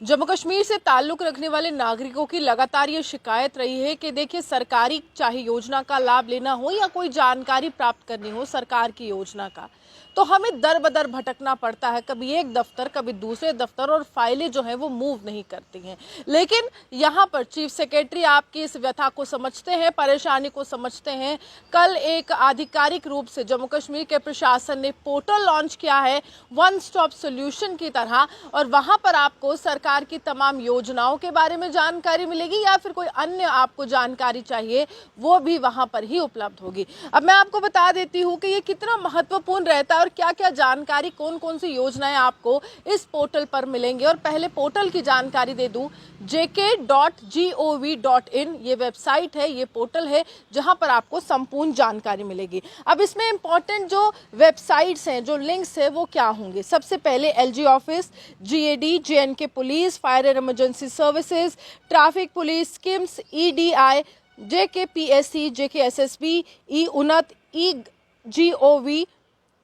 जम्मू कश्मीर से ताल्लुक रखने वाले नागरिकों की लगातार ये शिकायत रही है कि देखिए सरकारी चाहे योजना का लाभ लेना हो या कोई जानकारी प्राप्त करनी हो सरकार की योजना का, तो हमें दर बदर भटकना पड़ता है। कभी एक दफ्तर कभी दूसरे दफ्तर और फाइलें जो हैं वो मूव नहीं करती हैं। लेकिन यहाँ पर चीफ सेक्रेटरी आपकी इस व्यथा को समझते हैं, परेशानी को समझते हैं। कल एक आधिकारिक रूप से जम्मू कश्मीर के प्रशासन ने पोर्टल लॉन्च किया है वन स्टॉप सोल्यूशन की तरह, और वहाँ पर आपको सरकार की तमाम योजनाओं के बारे में जानकारी मिलेगी या फिर कोई अन्य आपको जानकारी चाहिए वो भी वहाँ पर ही उपलब्ध होगी। अब मैं आपको बता देती हूँ कि ये कितना महत्वपूर्ण रहता है और क्या क्या जानकारी कौन कौन सी योजनाएं आपको इस पोर्टल पर मिलेंगी। और पहले पोर्टल की जानकारी दे दूं, jk.gov.in ये वेबसाइट है, ये पोर्टल है जहां पर आपको संपूर्ण जानकारी मिलेगी। अब इसमें इंपॉर्टेंट जो वेबसाइट्स हैं, जो लिंक्स है वो क्या होंगे। सबसे पहले LG office, GAD, JNK police, fire and emergency services, traffic police, KIMS, EDI, JKPSC, JKSSB, E-उन्नत, E-GOV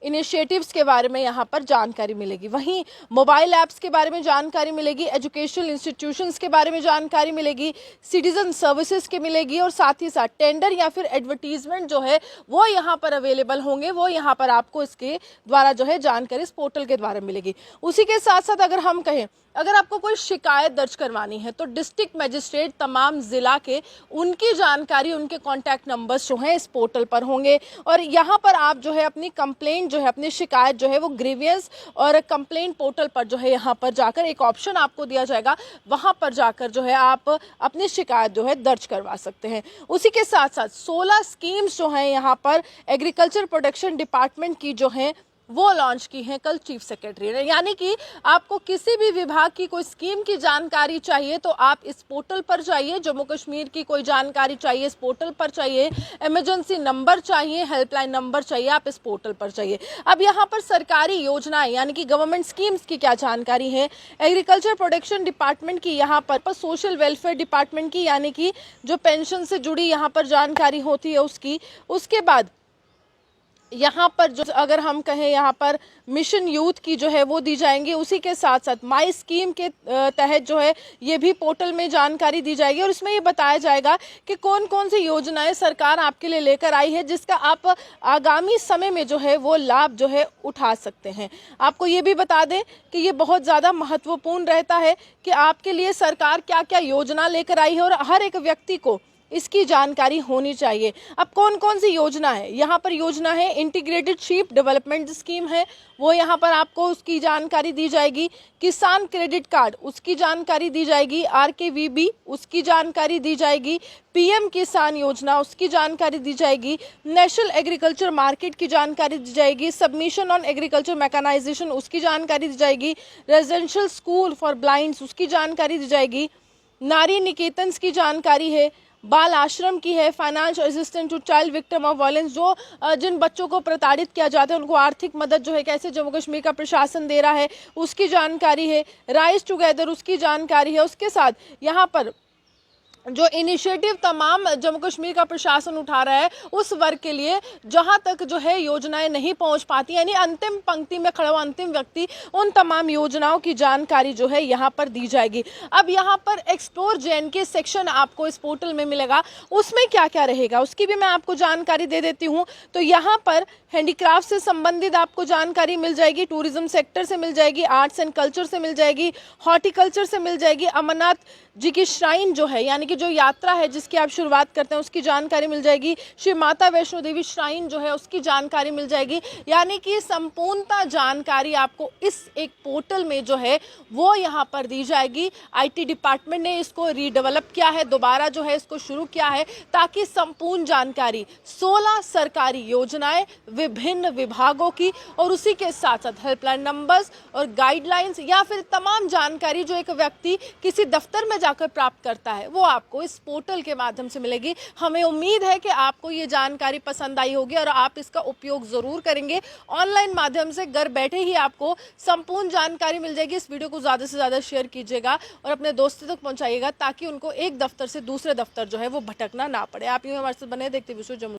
initiatives के बारे में यहाँ पर जानकारी मिलेगी। वहीं मोबाइल ऐप्स के बारे में जानकारी मिलेगी, एजुकेशनल इंस्टीट्यूशंस के बारे में जानकारी मिलेगी, सिटीजन सर्विसेज के मिलेगी, और साथ ही साथ टेंडर या फिर एडवर्टीजमेंट जो है वो यहाँ पर अवेलेबल होंगे, वो यहाँ पर आपको इसके द्वारा जो है जानकारी इस पोर्टल के द्वारा मिलेगी। उसी के साथ साथ अगर हम कहें, अगर आपको कोई शिकायत दर्ज करवानी है तो डिस्ट्रिक्ट मजिस्ट्रेट तमाम जिला के उनकी जानकारी, उनके कॉन्टैक्ट नंबर्स जो हैं इस पोर्टल पर होंगे, और यहाँ पर आप जो है अपनी कंप्लेंट जो है, अपनी शिकायत जो है वो ग्रीवियंस और कंप्लेंट पोर्टल पर जो है यहाँ पर जाकर एक ऑप्शन आपको दिया जाएगा, वहाँ पर जाकर जो है आप अपनी शिकायत जो है दर्ज करवा सकते हैं। उसी के साथ साथ 16 स्कीम्स जो हैं यहाँ पर एग्रीकल्चर प्रोडक्शन डिपार्टमेंट की जो हैं वो लॉन्च की हैं कल चीफ सेक्रेटरी ने। यानी कि आपको किसी भी विभाग की कोई स्कीम की जानकारी चाहिए तो आप इस पोर्टल पर जाइए, जम्मू कश्मीर की कोई जानकारी चाहिए इस पोर्टल पर चाहिए, इमरजेंसी नंबर चाहिए, हेल्पलाइन नंबर चाहिए, आप इस पोर्टल पर चाहिए। अब यहाँ पर सरकारी योजनाएं यानी कि गवर्नमेंट स्कीम्स की क्या जानकारी है, एग्रीकल्चर प्रोडक्शन डिपार्टमेंट की, यहाँ पर सोशल वेलफेयर डिपार्टमेंट की यानी कि जो पेंशन से जुड़ी यहाँ पर जानकारी होती है उसकी, उसके बाद यहाँ पर जो अगर हम कहें यहाँ पर मिशन यूथ की जो है वो दी जाएंगी। उसी के साथ साथ माई स्कीम के तहत जो है ये भी पोर्टल में जानकारी दी जाएगी, और इसमें ये बताया जाएगा कि कौन कौन सी योजनाएं सरकार आपके लिए लेकर आई है जिसका आप आगामी समय में जो है वो लाभ जो है उठा सकते हैं। आपको ये भी बता दें कि ये बहुत ज़्यादा महत्वपूर्ण रहता है कि आपके लिए सरकार क्या क्या योजना लेकर आई है, और हर एक व्यक्ति को इसकी जानकारी होनी चाहिए। अब कौन कौन सी योजना है, यहाँ पर योजना है इंटीग्रेटेड शीप डेवलपमेंट स्कीम है, वो यहाँ पर आपको उसकी जानकारी दी जाएगी। किसान क्रेडिट कार्ड उसकी जानकारी दी जाएगी, RKVB उसकी जानकारी दी जाएगी, PM किसान योजना उसकी जानकारी दी जाएगी, नेशनल एग्रीकल्चर मार्केट की जानकारी दी जाएगी, सबमिशन ऑन एग्रीकल्चर मैकेनाइजेशन उसकी जानकारी दी जाएगी, रेजिडेंशियल स्कूल फॉर ब्लाइंड्स उसकी जानकारी दी जाएगी, नारी निकेतन की जानकारी है, बाल आश्रम की है, financial assistance to child victim of violence, जो जिन बच्चों को प्रताड़ित किया जाता है उनको आर्थिक मदद जो है कैसे जम्मू कश्मीर का प्रशासन दे रहा है उसकी जानकारी है, राइज टुगेदर उसकी जानकारी है। उसके साथ यहाँ पर जो इनिशिएटिव तमाम जम्मू कश्मीर का प्रशासन उठा रहा है उस वर्ग के लिए जहां तक जो है योजनाएं नहीं पहुंच पाती, यानी अंतिम पंक्ति में खड़ा हुआ अंतिम व्यक्ति, उन तमाम योजनाओं की जानकारी जो है यहां पर दी जाएगी। अब यहां पर एक्सप्लोर JNK सेक्शन आपको इस पोर्टल में मिलेगा, उसमें क्या क्या रहेगा उसकी भी मैं आपको जानकारी दे देती हूँ। तो यहाँ पर हैंडीक्राफ्ट से संबंधित आपको जानकारी मिल जाएगी, टूरिज्म सेक्टर से मिल जाएगी, आर्ट्स एंड कल्चर से मिल जाएगी, हॉर्टिकल्चर से मिल जाएगी, अमरनाथ जी की श्राइन जो है यानी कि जो यात्रा है जिसकी आप शुरुआत करते हैं उसकी जानकारी मिल जाएगी, श्री माता वैष्णो देवी श्राइन जो है उसकी जानकारी मिल जाएगी। यानी कि संपूर्णता जानकारी आपको इस एक पोर्टल में जो है वो यहाँ पर दी जाएगी। IT डिपार्टमेंट ने इसको रीडेवलप किया है, दोबारा जो है इसको शुरू किया है ताकि संपूर्ण जानकारी 16 सरकारी योजनाएं विभिन्न विभागों की, और उसी के साथ साथ हेल्पलाइन नंबर्स और गाइडलाइंस या फिर तमाम जानकारी जो एक व्यक्ति किसी दफ्तर में जाकर प्राप्त करता है वो आपको इस पोर्टल के माध्यम से मिलेगी। हमें उम्मीद है कि आपको ये जानकारी पसंद आई होगी और आप इसका उपयोग जरूर करेंगे। ऑनलाइन माध्यम से घर बैठे ही आपको संपूर्ण जानकारी मिल जाएगी। इस वीडियो को ज़्यादा से ज़्यादा शेयर कीजिएगा और अपने दोस्तों तक पहुंचाइएगा ताकि उनको एक दफ्तर से दूसरे दफ्तर जो है वो भटकना ना पड़े। आप यूँ हमारे साथ बने देखते विश्व जम्मू।